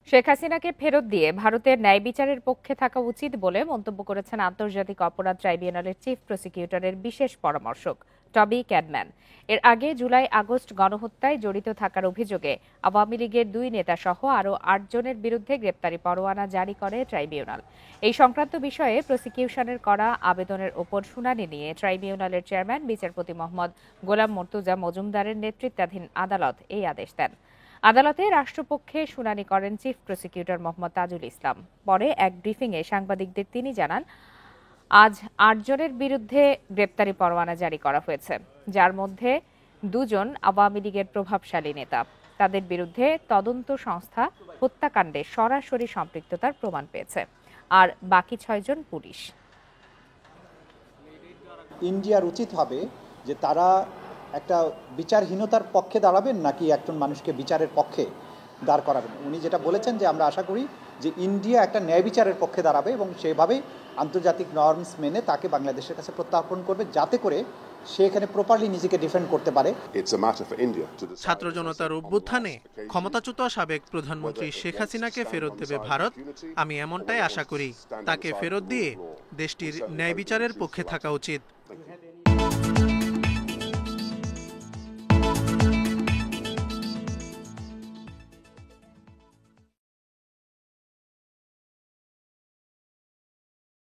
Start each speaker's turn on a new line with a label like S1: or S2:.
S1: শেখ হাসিনাকে ফেরত দিয়ে ভারতের ন্যায় বিচারের পক্ষে থাকা উচিত বলে মন্তব্য করেছেন আন্তর্জাতিক অপরাধ ট্রাইব্যুনালের চিফ প্রসিকিউটরের বিশেষ পরামর্শক টবি ক্যাডম্যান। এর আগে জুলাই আগস্ট গণহত্যায় জড়িত থাকার অভিযোগে আওয়ামী লীগের ২ নেতা সহ আরও ৮ জনের বিরুদ্ধে গ্রেপ্তারি পরোয়ানা জারি করে ট্রাইব্যুনাল। এই সংক্রান্ত বিষয়ে প্রসিকিউশনের করা আবেদনের ওপর শুনানি নিয়ে ট্রাইব্যুনালের চেয়ারম্যান বিচারপতি মোহাম্মদ গোলাম মর্তুজা মজুমদারের নেতৃত্বাধীন আদালত এই আদেশ দেন। আদালতে রাষ্ট্রপক্ষে শুনানি করেন চিফ প্রসিকিউটর মোহাম্মদ তাজুল ইসলাম। পরে এক ব্রিফিংয়ে সাংবাদিকদের তিনি জানান, আজ ৮ জনের বিরুদ্ধে গ্রেপ্তারি পরোয়ানা জারি করা হয়েছে, যার মধ্যে ২ জন আওয়ামী লীগের প্রভাবশালী নেতা। তাদের বিরুদ্ধে তদন্ত সংস্থা হত্যাকাণ্ডে সরাসরি সম্পৃক্ততার প্রমাণ পেয়েছে, আর বাকি ৬ জন পুলিশ।
S2: ইন্ডিয়ার উচিত হবে যে তারা একটা বিচারহীনতার পক্ষে দাঁড়াবেন নাকি একজন মানুষকে বিচারের পক্ষে দাঁড় করাবেন। উনি যেটা বলেছেন যে আমরা আশা করি যে ইন্ডিয়া একটা ন্যায় বিচারের পক্ষে দাঁড়াবে এবং সেভাবেই আন্তর্জাতিক নর্মস মেনে তাকে বাংলাদেশের কাছে প্রত্যার্পণ করবে, যাতে করে সে এখানে প্রপারলি নিজেকে ডিফেন্ড করতে পারে।
S3: ছাত্র জনতার অভ্যুত্থানে ক্ষমতাচ্যুত সাবেক প্রধানমন্ত্রী শেখ হাসিনাকে ফেরত দেবে ভারত, আমি এমনটাই আশা করি। তাকে ফেরত দিয়ে দেশটির ন্যায় বিচারের পক্ষে থাকা উচিত।